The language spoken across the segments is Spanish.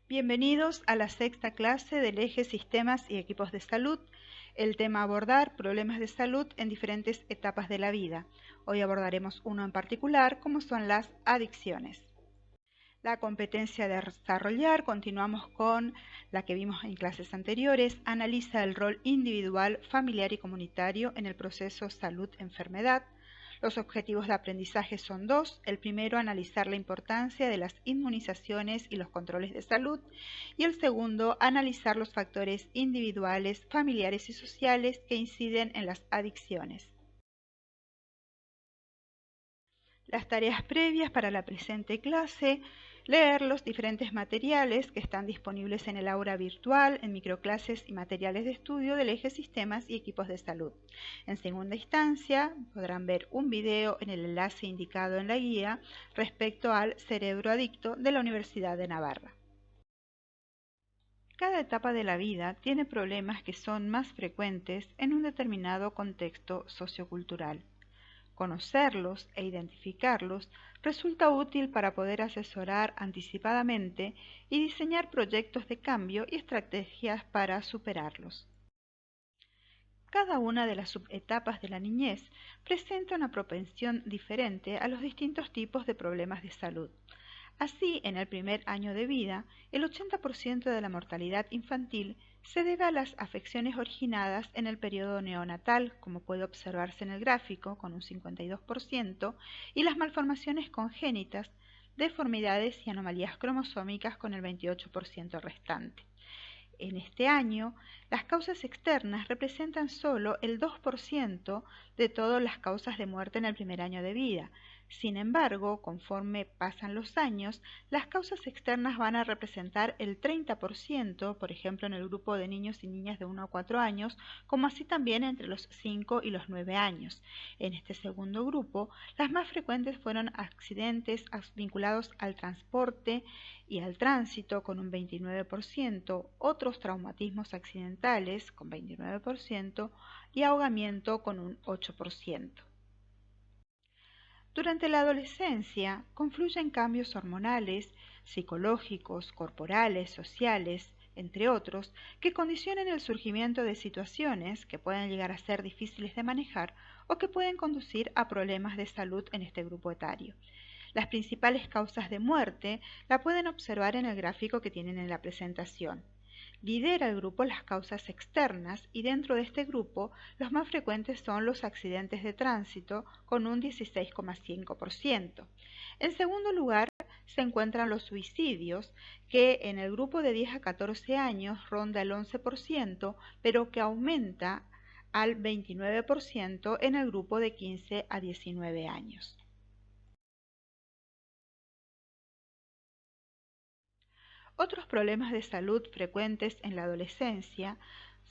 Bienvenidos a la sexta clase del eje Sistemas y Equipos de Salud. El tema a abordar, problemas de salud en diferentes etapas de la vida. Hoy abordaremos uno en particular, como son las adicciones. La competencia de desarrollar, continuamos con la que vimos en clases anteriores, analiza el rol individual, familiar y comunitario en el proceso salud-enfermedad. Los objetivos de aprendizaje son dos. El primero, analizar la importancia de las inmunizaciones y los controles de salud. Y el segundo, analizar los factores individuales, familiares y sociales que inciden en las adicciones. Las tareas previas para la presente clase: leer los diferentes materiales que están disponibles en el aula virtual, en microclases y materiales de estudio del eje Sistemas y Equipos de Salud. En segunda instancia, podrán ver un video en el enlace indicado en la guía respecto al cerebro adicto de la Universidad de Navarra. Cada etapa de la vida tiene problemas que son más frecuentes en un determinado contexto sociocultural. Conocerlos e identificarlos resulta útil para poder asesorar anticipadamente y diseñar proyectos de cambio y estrategias para superarlos. Cada una de las subetapas de la niñez presenta una propensión diferente a los distintos tipos de problemas de salud. Así, en el primer año de vida, el 80% de la mortalidad infantil se debe a las afecciones originadas en el periodo neonatal, como puede observarse en el gráfico, con un 52%, y las malformaciones congénitas, deformidades y anomalías cromosómicas con el 28% restante. En este año, las causas externas representan solo el 2% de todas las causas de muerte en el primer año de vida. Sin embargo, conforme pasan los años, las causas externas van a representar el 30%, por ejemplo, en el grupo de niños y niñas de 1 a 4 años, como así también entre los 5 y los 9 años. En este segundo grupo, las más frecuentes fueron accidentes vinculados al transporte y al tránsito, con un 29%, otros traumatismos accidentales, con 29%, y ahogamiento, con un 8%. Durante la adolescencia confluyen cambios hormonales, psicológicos, corporales, sociales, entre otros, que condicionan el surgimiento de situaciones que pueden llegar a ser difíciles de manejar o que pueden conducir a problemas de salud en este grupo etario. Las principales causas de muerte la pueden observar en el gráfico que tienen en la presentación. Lidera el grupo las causas externas y dentro de este grupo los más frecuentes son los accidentes de tránsito, con un 16,5%. En segundo lugar se encuentran los suicidios, que en el grupo de 10 a 14 años ronda el 11%, pero que aumenta al 29% en el grupo de 15 a 19 años. Otros problemas de salud frecuentes en la adolescencia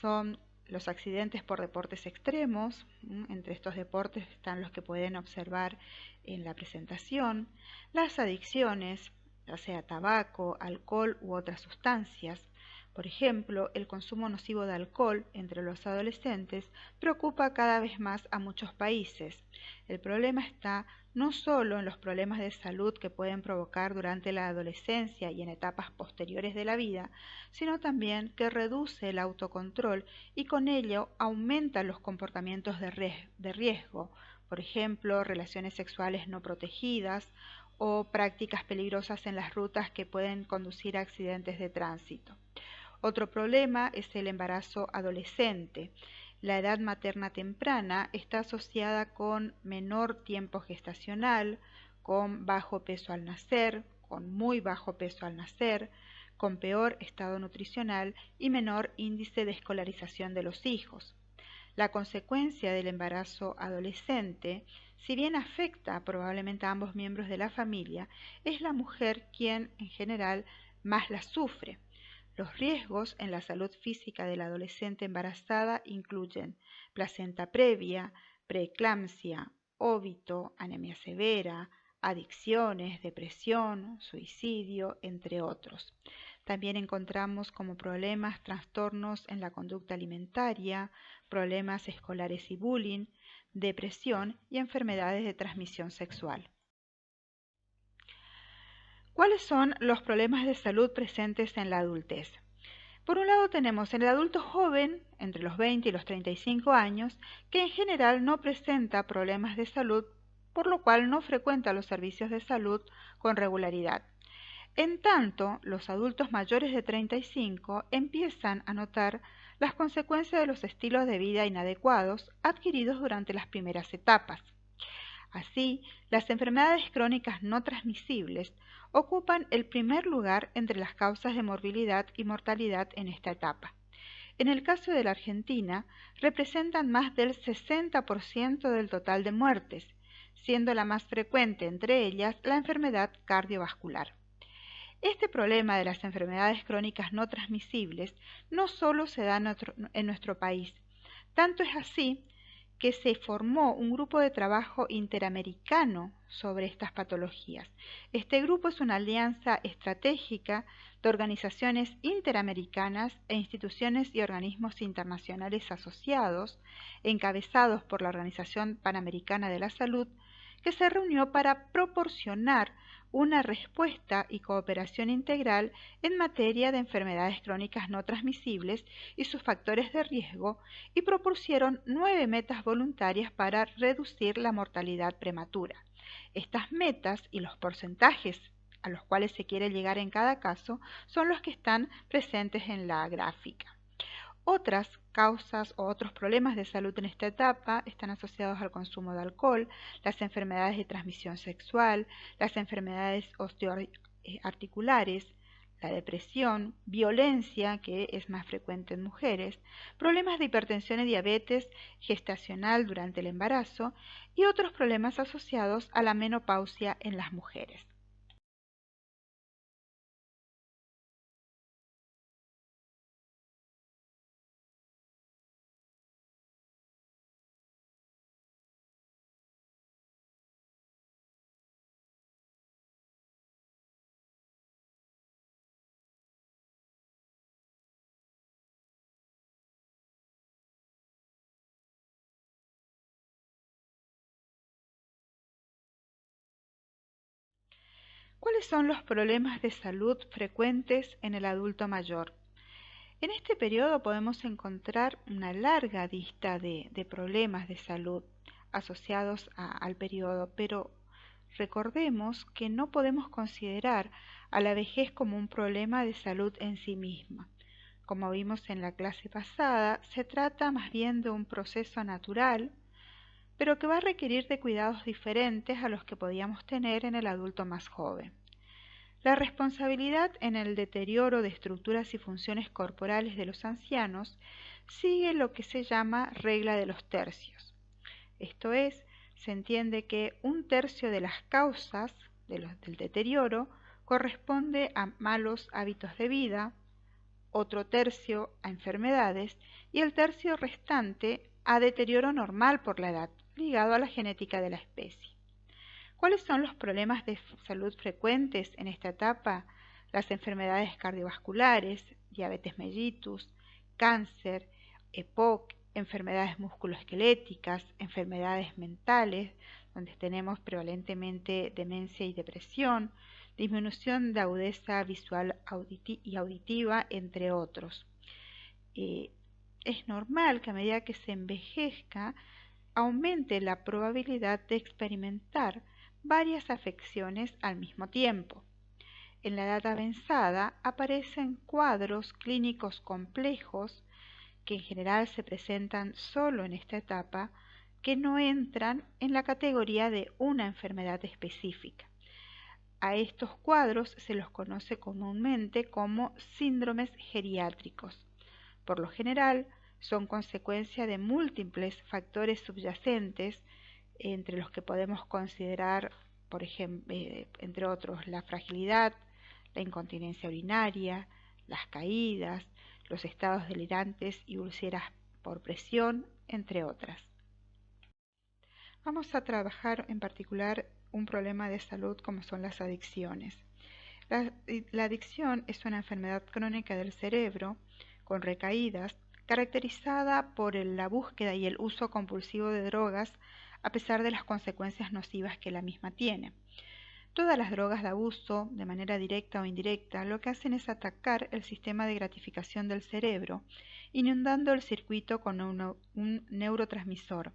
son los accidentes por deportes extremos. Entre estos deportes están los que pueden observar en la presentación, las adicciones, ya sea tabaco, alcohol u otras sustancias. Por ejemplo, el consumo nocivo de alcohol entre los adolescentes preocupa cada vez más a muchos países. El problema está no solo en los problemas de salud que pueden provocar durante la adolescencia y en etapas posteriores de la vida, sino también que reduce el autocontrol y con ello aumenta los comportamientos de riesgo, por ejemplo, relaciones sexuales no protegidas o prácticas peligrosas en las rutas que pueden conducir a accidentes de tránsito. Otro problema es el embarazo adolescente. La edad materna temprana está asociada con menor tiempo gestacional, con bajo peso al nacer, con muy bajo peso al nacer, con peor estado nutricional y menor índice de escolarización de los hijos. La consecuencia del embarazo adolescente, si bien afecta probablemente a ambos miembros de la familia, es la mujer quien en general más la sufre. Los riesgos en la salud física de la adolescente embarazada incluyen placenta previa, preeclampsia, óbito, anemia severa, adicciones, depresión, suicidio, entre otros. También encontramos como problemas trastornos en la conducta alimentaria, problemas escolares y bullying, depresión y enfermedades de transmisión sexual. ¿Cuáles son los problemas de salud presentes en la adultez? Por un lado tenemos el adulto joven, entre los 20 y los 35 años, que en general no presenta problemas de salud, por lo cual no frecuenta los servicios de salud con regularidad. En tanto, los adultos mayores de 35 empiezan a notar las consecuencias de los estilos de vida inadecuados adquiridos durante las primeras etapas. Así, las enfermedades crónicas no transmisibles ocupan el primer lugar entre las causas de morbilidad y mortalidad en esta etapa. En el caso de la Argentina, representan más del 60% del total de muertes, siendo la más frecuente entre ellas la enfermedad cardiovascular. Este problema de las enfermedades crónicas no transmisibles no solo se da en nuestro país, tanto es así que se formó un grupo de trabajo interamericano sobre estas patologías. Este grupo es una alianza estratégica de organizaciones interamericanas e instituciones y organismos internacionales asociados, encabezados por la Organización Panamericana de la Salud, que se reunió para proporcionar una respuesta y cooperación integral en materia de enfermedades crónicas no transmisibles y sus factores de riesgo, y propusieron 9 metas voluntarias para reducir la mortalidad prematura. Estas metas y los porcentajes a los cuales se quiere llegar en cada caso son los que están presentes en la gráfica. Otras causas o otros problemas de salud en esta etapa están asociados al consumo de alcohol, las enfermedades de transmisión sexual, las enfermedades osteoarticulares, la depresión, violencia, que es más frecuente en mujeres, problemas de hipertensión y diabetes gestacional durante el embarazo y otros problemas asociados a la menopausia en las mujeres. ¿Cuáles son los problemas de salud frecuentes en el adulto mayor? En este periodo podemos encontrar una larga lista de problemas de salud asociados al periodo, pero recordemos que no podemos considerar a la vejez como un problema de salud en sí misma. Como vimos en la clase pasada, se trata más bien de un proceso natural, pero que va a requerir de cuidados diferentes a los que podíamos tener en el adulto más joven. La responsabilidad en el deterioro de estructuras y funciones corporales de los ancianos sigue lo que se llama regla de los tercios. Esto es, se entiende que un tercio de las causas del deterioro corresponde a malos hábitos de vida, otro tercio a enfermedades y el tercio restante a deterioro normal por la edad, ligado a la genética de la especie. ¿Cuáles son los problemas de salud frecuentes en esta etapa? Las enfermedades cardiovasculares, diabetes mellitus, cáncer, EPOC, enfermedades musculoesqueléticas, enfermedades mentales, donde tenemos prevalentemente demencia y depresión, disminución de agudeza visual y auditiva, entre otros. Es normal que a medida que se envejezca aumente la probabilidad de experimentar varias afecciones al mismo tiempo. En la edad avanzada aparecen cuadros clínicos complejos que en general se presentan solo en esta etapa, que no entran en la categoría de una enfermedad específica. A estos cuadros se los conoce comúnmente como síndromes geriátricos. Por lo general, son consecuencia de múltiples factores subyacentes, entre los que podemos considerar, por ejemplo, entre otros, la fragilidad, la incontinencia urinaria, las caídas, los estados delirantes y úlceras por presión, entre otras. Vamos a trabajar en particular un problema de salud como son las adicciones. La adicción es una enfermedad crónica del cerebro con recaídas, caracterizada por la búsqueda y el uso compulsivo de drogas a pesar de las consecuencias nocivas que la misma tiene. Todas las drogas de abuso, de manera directa o indirecta, lo que hacen es atacar el sistema de gratificación del cerebro, inundando el circuito con un neurotransmisor,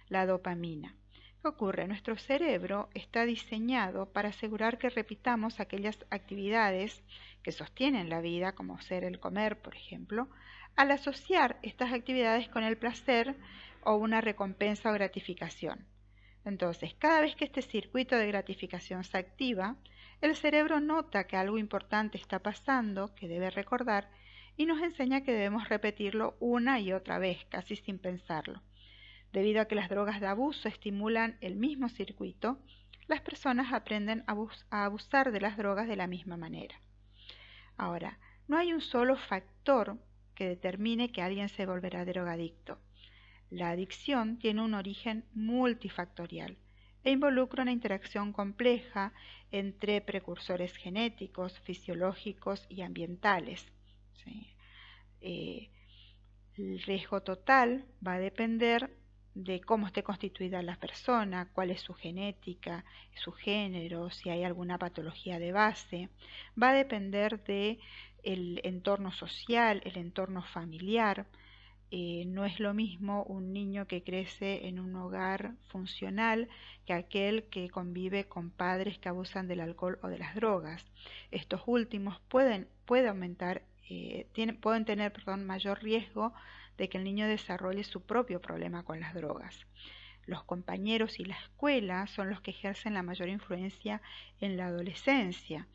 la dopamina. ¿Qué ocurre? Nuestro cerebro está diseñado para asegurar que repitamos aquellas actividades que sostienen la vida, como ser el comer, por ejemplo, al asociar estas actividades con el placer o una recompensa o gratificación. Entonces, cada vez que este circuito de gratificación se activa, el cerebro nota que algo importante está pasando, que debe recordar, y nos enseña que debemos repetirlo una y otra vez, casi sin pensarlo. Debido a que las drogas de abuso estimulan el mismo circuito, las personas aprenden a abusar de las drogas de la misma manera. Ahora, no hay un solo factor que determine que alguien se volverá drogadicto. La adicción tiene un origen multifactorial e involucra una interacción compleja entre precursores genéticos, fisiológicos y ambientales. ¿Sí? El riesgo total va a depender de cómo esté constituida la persona, cuál es su genética, su género, si hay alguna patología de base. Va a depender del entorno social, el entorno familiar. No es lo mismo un niño que crece en un hogar funcional que aquel que convive con padres que abusan del alcohol o de las drogas. Estos últimos pueden tener mayor riesgo de que el niño desarrolle su propio problema con las drogas. Los compañeros y la escuela son los que ejercen la mayor influencia en la adolescencia.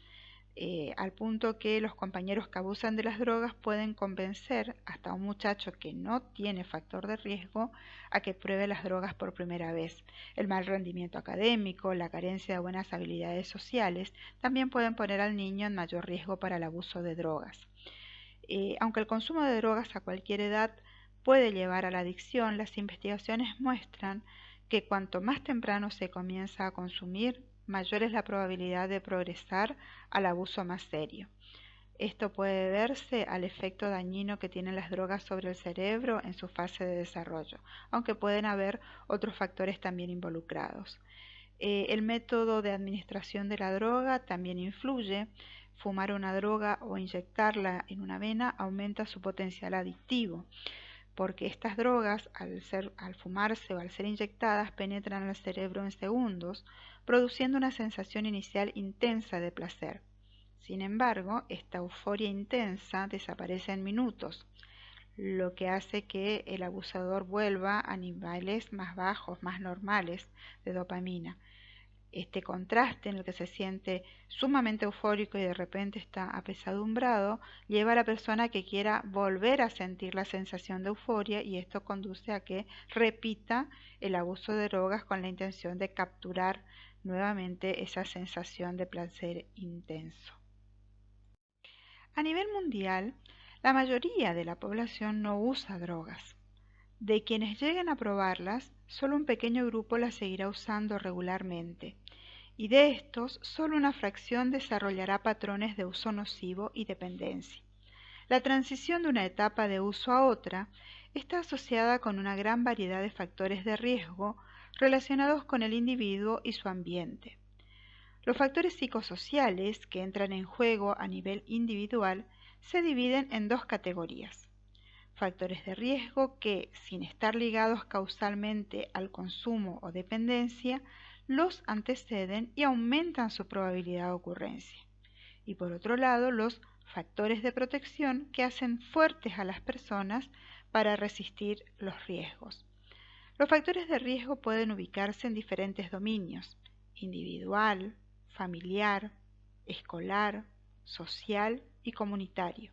Al punto que los compañeros que abusan de las drogas pueden convencer hasta a un muchacho que no tiene factor de riesgo a que pruebe las drogas por primera vez. El mal rendimiento académico, la carencia de buenas habilidades sociales, también pueden poner al niño en mayor riesgo para el abuso de drogas. Aunque el consumo de drogas a cualquier edad puede llevar a la adicción, las investigaciones muestran que cuanto más temprano se comienza a consumir, mayor es la probabilidad de progresar al abuso más serio. Esto puede deberse al efecto dañino que tienen las drogas sobre el cerebro en su fase de desarrollo, aunque pueden haber otros factores también involucrados. El método de administración de la droga también influye. Fumar una droga o inyectarla en una vena aumenta su potencial adictivo, porque estas drogas, al fumarse o al ser inyectadas, penetran al cerebro en segundos, produciendo una sensación inicial intensa de placer. Sin embargo, esta euforia intensa desaparece en minutos, lo que hace que el abusador vuelva a niveles más bajos, más normales de dopamina. Este contraste en el que se siente sumamente eufórico y de repente está apesadumbrado, lleva a la persona que quiera volver a sentir la sensación de euforia, y esto conduce a que repita el abuso de drogas con la intención de capturar nuevamente esa sensación de placer intenso. A nivel mundial, la mayoría de la población no usa drogas. De quienes lleguen a probarlas, solo un pequeño grupo las seguirá usando regularmente, y de estos, solo una fracción desarrollará patrones de uso nocivo y dependencia. La transición de una etapa de uso a otra está asociada con una gran variedad de factores de riesgo relacionados con el individuo y su ambiente. Los factores psicosociales que entran en juego a nivel individual se dividen en dos categorías: factores de riesgo que, sin estar ligados causalmente al consumo o dependencia, los anteceden y aumentan su probabilidad de ocurrencia. Y por otro lado, los factores de protección que hacen fuertes a las personas para resistir los riesgos. Los factores de riesgo pueden ubicarse en diferentes dominios: individual, familiar, escolar, social y comunitario.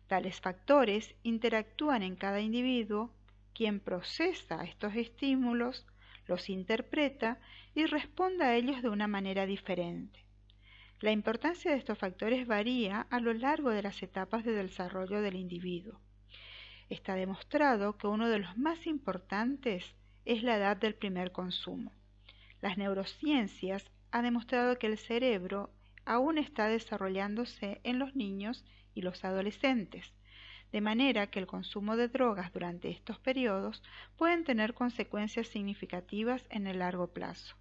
Tales factores interactúan en cada individuo, quien procesa estos estímulos, los interpreta y responde a ellos de una manera diferente. La importancia de estos factores varía a lo largo de las etapas de desarrollo del individuo. Está demostrado que uno de los más importantes es la edad del primer consumo. Las neurociencias han demostrado que el cerebro aún está desarrollándose en los niños y los adolescentes, de manera que el consumo de drogas durante estos periodos pueden tener consecuencias significativas en el largo plazo.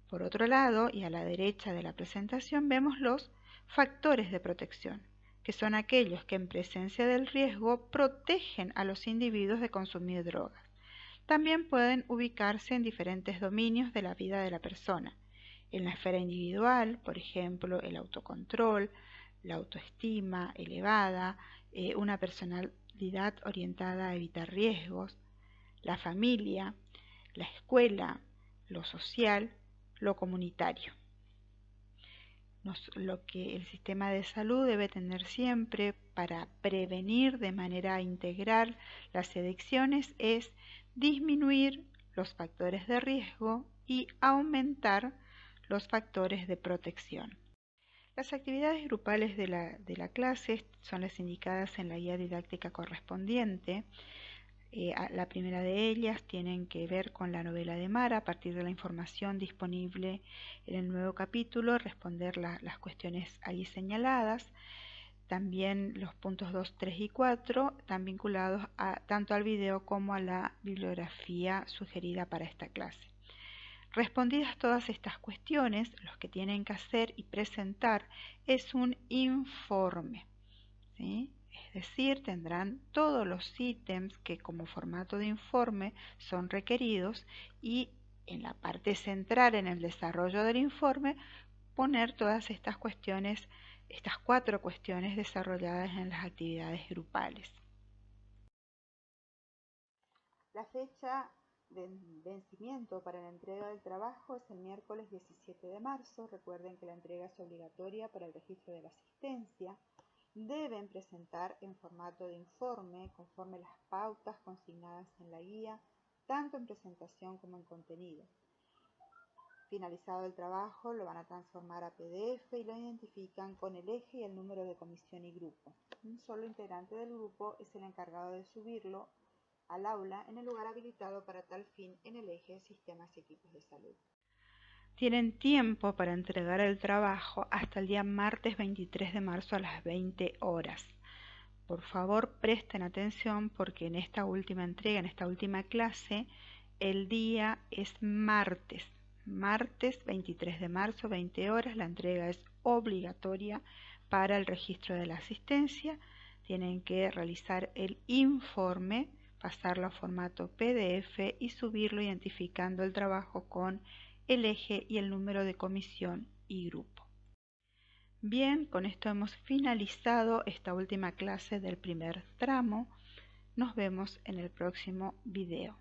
Por otro lado, y a la derecha de la presentación, vemos los factores de protección, que son aquellos que en presencia del riesgo protegen a los individuos de consumir drogas. También pueden ubicarse en diferentes dominios de la vida de la persona. En la esfera individual, por ejemplo, el autocontrol, la autoestima elevada, una personalidad orientada a evitar riesgos, la familia, la escuela, lo social, lo comunitario. Lo que el sistema de salud debe tener siempre para prevenir de manera integral las adicciones es disminuir los factores de riesgo y aumentar los factores de protección. Las actividades grupales de la clase son las indicadas en la guía didáctica correspondiente. La primera de ellas tienen que ver con la novela de Mara, a partir de la información disponible en el nuevo capítulo, responder las cuestiones allí señaladas. También los puntos 2, 3 y 4 están vinculados tanto al video como a la bibliografía sugerida para esta clase. Respondidas todas estas cuestiones, lo que tienen que hacer y presentar es un informe, ¿sí? Es decir, tendrán todos los ítems que como formato de informe son requeridos y en la parte central, en el desarrollo del informe, poner todas estas cuestiones, estas 4 cuestiones desarrolladas en las actividades grupales. La fecha de vencimiento para la entrega del trabajo es el miércoles 17 de marzo. Recuerden que la entrega es obligatoria para el registro de la asistencia. Deben presentar en formato de informe, conforme las pautas consignadas en la guía, tanto en presentación como en contenido. Finalizado el trabajo, lo van a transformar a PDF y lo identifican con el eje y el número de comisión y grupo. Un solo integrante del grupo es el encargado de subirlo al aula en el lugar habilitado para tal fin en el eje Sistemas y Equipos de Salud. Tienen tiempo para entregar el trabajo hasta el día martes 23 de marzo a las 20 horas. Por favor, presten atención porque en esta última entrega, en esta última clase, el día es martes 23 de marzo, 20 horas. La entrega es obligatoria para el registro de la asistencia. Tienen que realizar el informe, pasarlo a formato PDF y subirlo identificando el trabajo con el eje y el número de comisión y grupo. Bien, con esto hemos finalizado esta última clase del primer tramo. Nos vemos en el próximo video.